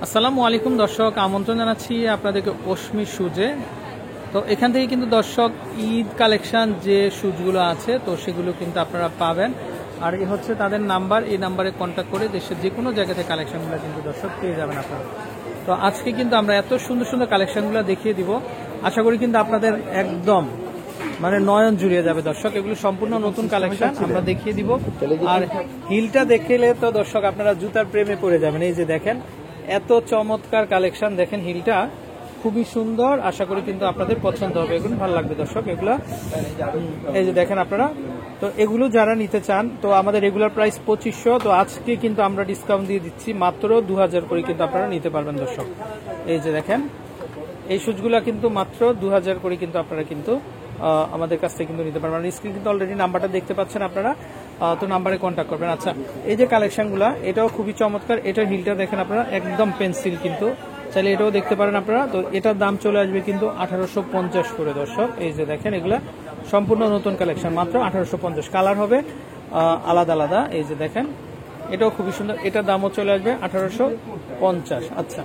আসসালামু আলাইকুম দর্শক, আমন্ত্রণ জানাচ্ছি আপনাদেরকে অশ্মি শুজে। তো এখান থেকে কিন্তু দর্শক ঈদ কালেকশন যে শুজগুলো আছে তো সেগুলো কিন্তু আপনারা পাবেন। আর এ হচ্ছে তাদের নাম্বার, এই নাম্বারে কন্ট্যাক্ট করে দেশের যে কোনো জায়গাতে কালেকশনগুলো কিন্তু দর্শক পেয়ে যাবেন আপনারা। তো আজকে কিন্তু আমরা এত সুন্দর সুন্দর কালেকশনগুলো দেখিয়ে দিব, আশা করি কিন্তু আপনাদের একদম নয়ন জুড়িয়ে যাবে দর্শক। এগুলো সম্পূর্ণ নতুন কালেকশন আমরা দেখিয়ে দিব। আর হিলটা দেখলে তো দর্শক আপনারা জুতার প্রেমে পড়ে যাবেন। এই যে দেখেন এত চমৎকার কালেকশন, দেখেন হিলটা খুবই সুন্দর, আশা করি কিন্তু আপনাদের পছন্দ হবে, এগুলো ভালো লাগবে দর্শক। এগুলো এই যে দেখেন আপনারা, তো এগুলো যারা নিতে চান তো আমাদের রেগুলার প্রাইস 2500, তো আজকে কিন্তু আমরা ডিসকাউন্ট দিয়ে দিচ্ছি মাত্র 2000 করে কিন্তু আপনারা নিতে পারবেন দর্শক। এই যে দেখেন এই শুজগুলো কিন্তু মাত্র 2000 করে কিন্তু আপনারা কিন্তু আমাদের কাছ থেকে কিন্তু নিতে পারবেন। স্ক্রিন কিন্তু অলরেডি নাম্বারটা দেখতে পাচ্ছেন আপনারা, তো নাম্বারে কন্ট্যাক্ট করবেন। আচ্ছা, এই যে কালেকশনগুলো এটাও খুবই চমৎকার। এটার হিলটা দেখেন আপনারা একদম পেন্সিল, কিন্তু চাইলে এটাও দেখতে পারেন আপনারা। তো এটার দাম চলে আসবে কিন্তু 1850 করে দর্শক। এই যে দেখেন এগুলা সম্পূর্ণ নতুন কালেকশন, মাত্র 1850। কালার হবে আলাদা আলাদা। এই যে দেখেন এটাও খুবই সুন্দর, এটার দামও চলে আসবে 1850। আচ্ছা,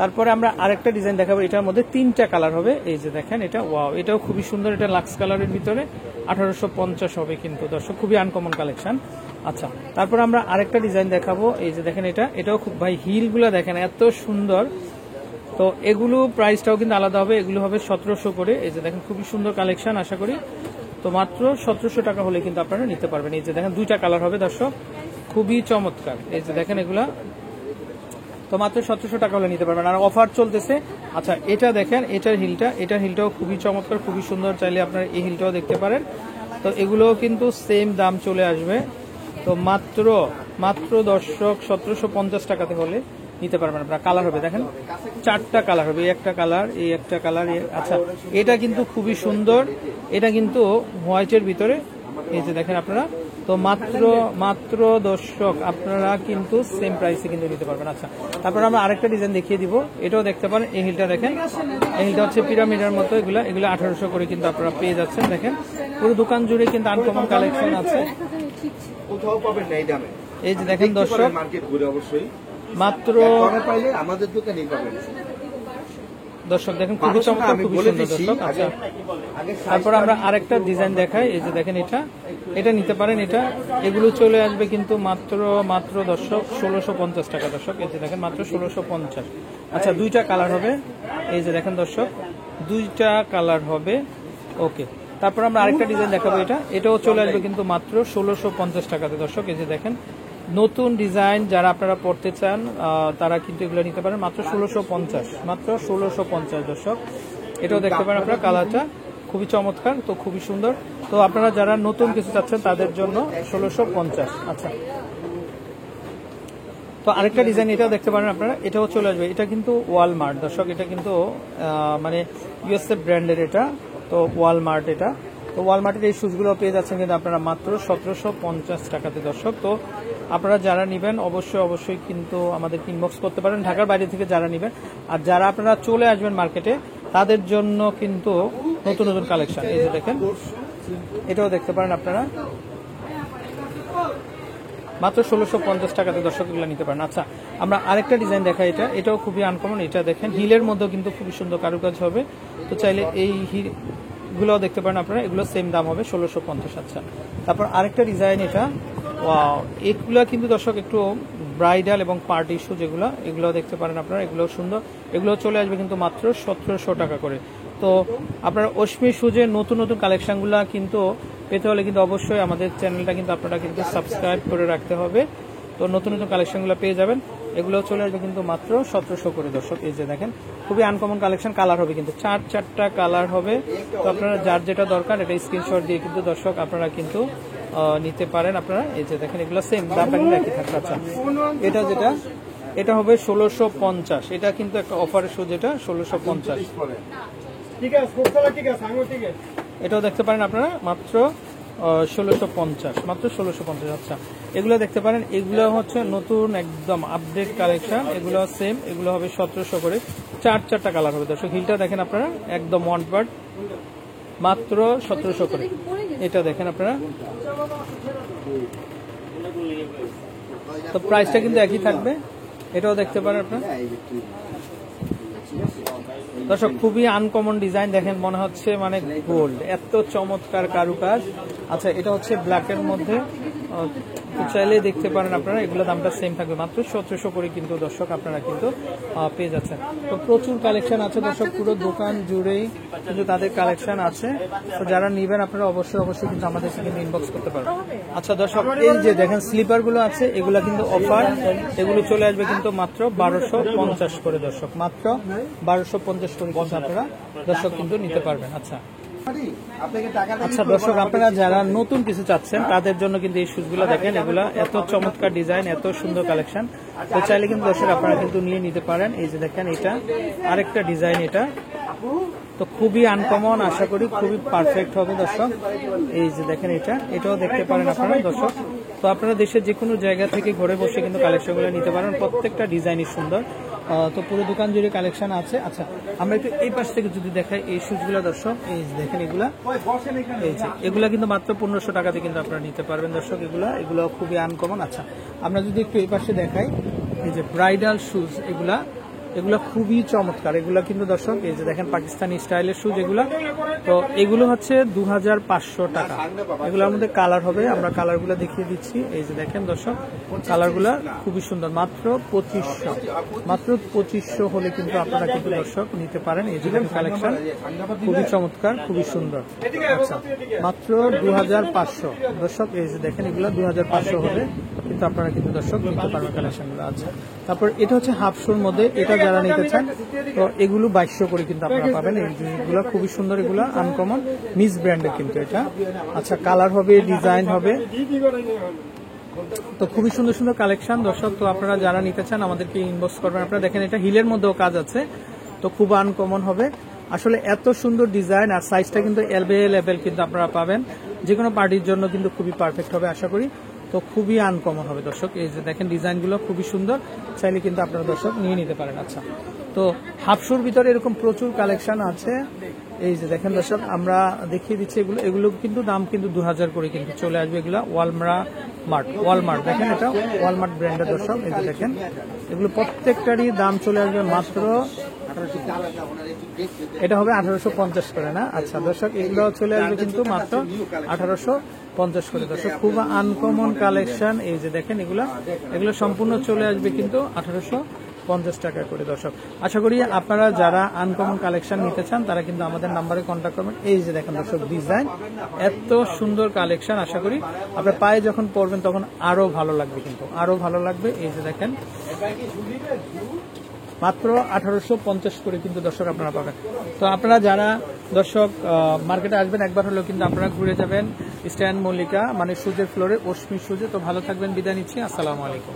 তারপরে আমরা আরেকটা ডিজাইন দেখাবো, এটার মধ্যে 3টা কালার হবে। এই যে দেখেন এটা, ওয়াও, এটাও খুবই সুন্দর, এটা লাক্স কালারের ভিতরে 1850 হবে কিন্তু দর্শক, খুবই আনকমন কালেকশন। আচ্ছা, তারপর আমরা আরেকটা ডিজাইন দেখাবো। এই যে দেখেন এটাও খুব, ভাই হিলগুলো দেখেন এত সুন্দর। তো এগুলো প্রাইসটাও কিন্তু আলাদা হবে, এগুলো হবে 1700 করে। এই যে দেখেন খুবই সুন্দর কালেকশন, আশা করি তো মাত্র 1700 টাকা হলে কিন্তু আপনারা নিতে পারবেন। এই যে দেখেন 2টা কালার হবে দর্শক, খুবই চমৎকার। এই যে দেখেন এগুলা তো মাত্র 1700 টাকা হলে নিতে পারবেন, আর অফার চলতেছে। আচ্ছা, এটা দেখেন এটার হিলটাও খুবই চমৎকার, খুবই সুন্দর, চাইলে আপনারা এই হিলটাও দেখতে পারেন। তো এগুলোও কিন্তু সেম দাম চলে আসবে, তো মাত্র দর্শক 1750 টাকাতে হলে নিতে পারবেন আপনারা। কালার হবে দেখেন 4টা কালার হবে, এই একটা কালার, এই একটা কালার। আচ্ছা, এটা কিন্তু খুবই সুন্দর, এটা কিন্তু হোয়াইটের ভিতরে। এই যে দেখেন আপনারা, তো মাত্র দর্শক আপনারা কিন্তু সেম প্রাইসে কিন্তু নিতে পারবেন। আচ্ছা, তারপর আমরা আরেকটা ডিজাইন দেখিয়ে দিব, এটাও দেখতে পারেন। এই হিলটা দেখেন, এই হিলটা হচ্ছে পিরামিডের মতো, এগুলো 1800 করে কিন্তু আপনারা পেয়ে যাচ্ছেন। দেখেন পুরো দোকান জুড়ে কিন্তু আনকমন কালেকশন আছে, কোথাও পাবেন না এই দামে। এই যে দেখেন দর্শক, মার্কেট ঘুরে অবশ্যই মাত্র পাইলে আমাদের দোকানেই পাবেন দর্শক। দেখেন খুবই চমৎকার, খুবই সুন্দর দর্শক। আচ্ছা, তারপর আমরা আরেকটা ডিজাইন দেখাই। এই যে দেখেন এটা নিতে পারেন। এগুলো চলে আসবে কিন্তু মাত্র দর্শক 1650 টাকা দর্শক। এই যে দেখেন মাত্র 1650। আচ্ছা, 2টা কালার হবে। এই যে দেখেন দর্শক 2টা কালার হবে। ওকে, তারপর আমরা আরেকটা ডিজাইন দেখাবো, এটাও চলে আসবে কিন্তু মাত্র 1650 টাকাতে দর্শক। এই যে দেখেন নতুন ডিজাইন, যারা আপনারা পড়তে চান তারা কিন্তু এগুলো নিতে পারেন মাত্র 1650 দর্শক। এটাও দেখতে পারেন আপনারা, কালারটা খুবই চমৎকার, তো খুবই সুন্দর। তো আপনারা যারা নতুন কিছু চাচ্ছেন তাদের জন্য 1650। আচ্ছা, তো আরেকটা ডিজাইন এটাও দেখতে পারেন আপনারা, এটাও চলে আসবে। এটা কিন্তু ওয়ালমার্ট দর্শক, এটা কিন্তু ইউএসএ ব্র্যান্ডের এটা, তো ওয়ালমার্ট এটা। তো ওয়ালমার্টের এই শুজগুলো পেয়ে যাচ্ছেন কিন্তু আপনারা মাত্র 1750 টাকাতে দর্শক। তো আপনারা যারা নেবেন অবশ্যই কিন্তু আমাদেরকে ইনবক্স করতে পারেন, ঢাকার বাইরে থেকে যারা নেবেন। আর যারা আপনারা চলে আসবেন মার্কেটে তাদের জন্য কিন্তু নতুন নতুন কালেকশন। এই যে দেখেন এটাও দেখতে পারেন আপনারা, মাত্র 1650 টাকাতে দর্শক এগুলো নিতে পারেন। আচ্ছা, আমরা আরেকটা ডিজাইন দেখাই, এটাও খুবই আনকমন। এটা দেখেন হিলের মধ্যেও কিন্তু খুবই সুন্দর কারুকাজ হবে, তো চাইলে এই হিলগুলোও দেখতে পারেন আপনারা, এগুলো সেম দাম হবে 1650। আচ্ছা, তারপর আরেকটা ডিজাইন, ওয়াও, এগুলো কিন্তু দর্শক একটু ব্রাইডাল এবং পার্টি শু, এগুলো দেখতে পারেন আপনারা, এগুলো সুন্দর। এগুলো চলে আসবে কিন্তু মাত্র 1700 টাকা করে। তো আপনারা অশ্মি শুজের নতুন নতুন কালেকশনগুলো কিন্তু পেতে হলে কিন্তু অবশ্যই আমাদের চ্যানেলটা কিন্তু আপনারা কিন্তু সাবস্ক্রাইব করে রাখতে হবে, তো নতুন নতুন কালেকশনগুলো পেয়ে যাবেন। এগুলো চলে আসবে কিন্তু মাত্র 1700 করে দর্শক। এই যে দেখেন খুবই আনকমন কালেকশন, কালার হবে কিন্তু 4টা কালার হবে। তো আপনারা যার যেটা দরকার এটা স্ক্রিনশট দিয়ে কিন্তু দর্শক আপনারা কিন্তু নিতে পারেন আপনারা। এই যে দেখেন এগুলো সেম দামটা কিন্তু একই থাকবে। আচ্ছা, এটা হবে 1650, এটা কিন্তু একটা অফারের শুজ, এটা 1650। এটাও দেখতে পারেন আপনারা মাত্র 1650। আচ্ছা, এগুলো দেখতে পারেন, এগুলো হচ্ছে নতুন একদম আপডেট কালেকশন, এগুলো সেম, এগুলো হবে 1700 করে। 4টা কালার হবে দর্শক। হিলটা দেখেন আপনারা একদম ওয়ান পার্ট, মাত্র 1700 করে। এটা দেখেন আপনারা, তো প্রাইসটা কিন্তু একই থাকবে। এটাও দেখতে পারেন আপনারা। দর্শক খুবই আনকমন ডিজাইন, দেখেন মনে হচ্ছে মানে গোল্ড, এত চমৎকার কারুকাজ। আচ্ছা এটা হচ্ছে ব্ল্যাকের মধ্যে, চাইলে দেখতে পারেন আপনারা, এগুলো দামটা সেম থাকবে, মাত্র 1700 করে কিন্তু দর্শক আপনারা কিন্তু পেয়ে যাচ্ছেন। তো প্রচুর কালেকশন আছে দর্শক, পুরো দোকান জুড়েই কিন্তু তাদের কালেকশন আছে। তো যারা নিবেন আপনারা অবশ্যই কিন্তু আমাদের সাথে ইনবক্স করতে পারবেন। আচ্ছা দর্শক এই যে দেখেন স্লিপার গুলো আছে, এগুলা কিন্তু অফার, এগুলো চলে আসবে কিন্তু মাত্র 1250 করে দর্শক, মাত্র 1250 করে কিন্তু আপনারা দর্শক কিন্তু নিতে পারবেন। আচ্ছা দর্শক আপনারা যারা নতুন কিছু চাচ্ছেন তাদের জন্য কিন্তু এই শুজগুলো দেখেন, এগুলা এত চমৎকার ডিজাইন, এত সুন্দর কালেকশন। তো চাইলে কিন্তু দর্শক আপনারা কিন্তু নিয়ে নিতে পারেন। এই যে দেখেন এটা আরেকটা ডিজাইন, এটা তো খুবই আনকমন, আশা করি খুবই পারফেক্ট হবে দর্শক। এই যে দেখেন এটাও দেখতে পারেন আপনারা দর্শক। তো আপনারা দেশের যে কোনো জায়গা থেকে ঘরে বসে কিন্তু কালেকশনগুলো নিতে পারেন, প্রত্যেকটা ডিজাইনই সুন্দর। তো পুরো দোকান জুড়ে কালেকশন আছে। আচ্ছা আমরা একটু এই পাশ থেকে যদি দেখাই এই শুজগুলো দর্শক, এই যে দেখেন এগুলা কিন্তু মাত্র 1500 টাকাতে কিন্তু আপনারা নিতে পারবেন দর্শক। এগুলো খুবই আনকমন। আচ্ছা আমরা যদি একটু এই পাশে দেখাই, এই যে ব্রাইডাল শুজ, এগুলা খুবই চমৎকার। এগুলা কিন্তু দর্শক এই যে দেখেন পাকিস্তানি স্টাইলের শুজ এগুলা। তো এগুলো হচ্ছে 2500 টাকা। এগুলোর মধ্যে কালার হবে, আমরা কালারগুলো দেখিয়ে দিচ্ছি। এই যে দেখেন দর্শক কালারগুলা খুবই সুন্দর, মাত্র 2500 হলে কিন্তু আপনারা কিন্তু দর্শক নিতে পারেন। এই যে কালেকশন খুবই চমৎকার, খুবই সুন্দর। আচ্ছা মাত্র 2500 দর্শক, এই যে দেখেন এগুলো 2500 হলে কিন্তু আপনারা কিন্তু দর্শক নিতে পারবেন কালেকশনগুলো। আছে তারপর এটা হচ্ছে হাফ শুর মধ্যে, এটা যারা নিতে চান তো এগুলো 2200 করে কিন্তু আপনারা পাবেন। এই জিনিসগুলো খুবই সুন্দর, এগুলো আনকমন মিস ব্র্যান্ডের কিন্তু এটা। আচ্ছা কালার হবে, ডিজাইন হবে, তো খুবই সুন্দর সুন্দর কালেকশন দর্শক। তো আপনারা যারা নিতে চান আমাদেরকে ইনবক্স করবেন। আপনারা দেখেন এটা হিলের মধ্যেও কাজ আছে, তো খুব আনকমন হবে আসলে, এত সুন্দর ডিজাইন আর সাইজটা কিন্তু অ্যাভেলেবেল কিন্তু আপনারা পাবেন। যে কোনো পার্টির জন্য কিন্তু খুবই পারফেক্ট হবে আশা করি। তো খুবই আনকমন হবে দর্শক। এই যে দেখেন ডিজাইনগুলো খুবই সুন্দর, চাইলে কিন্তু আপনারা দর্শক নিয়ে নিতে পারেন। আচ্ছা তো হাফশুর ভিতরে এরকম প্রচুর কালেকশন আছে। এই যে দেখেন দর্শক আমরা দেখিয়ে দিচ্ছি, এগুলো কিন্তু দাম কিন্তু 2000 করে কিন্তু চলে আসবে। এগুলো ওয়ালমার্ট দেখেন, এটা ওয়ালমার্ট ব্র্যান্ডের দর্শক। এই যে দেখেন এগুলো প্রত্যেকটারই দাম চলে আসবে মাত্র, এটা হবে 1850 করে না। আচ্ছা দর্শক এগুলো চলে আসবে কিন্তু মাত্র 1850 করে দর্শক। খুব আনকমন কালেকশন। এই যে দেখেন এগুলো সম্পূর্ণ চলে আসবে কিন্তু 1850 টাকা করে দর্শক। আশা করি আপনারা যারা আনকমন কালেকশন নিতে চান তারা কিন্তু আমাদের নাম্বারে কন্ট্যাক্ট করবেন। এই যে দেখেন দর্শক ডিজাইন, এত সুন্দর কালেকশন, আশা করি আপনার পায়ে যখন পরবেন তখন আরো ভালো লাগবে, কিন্তু আরো ভালো লাগবে। এই যে দেখেন মাত্র 1850 করে কিন্তু দর্শক আপনারা পাবেন। তো আপনারা যারা দর্শক মার্কেটে আসবেন একবার হলেও কিন্তু আপনারা ঘুরে যাবেন স্ট্যান্ড মল্লিকা মানে সুজের ফ্লোরে অশ্মি সুজে। তো ভালো থাকবেন, বিদায় নিচ্ছি, আসসালামু আলাইকুম।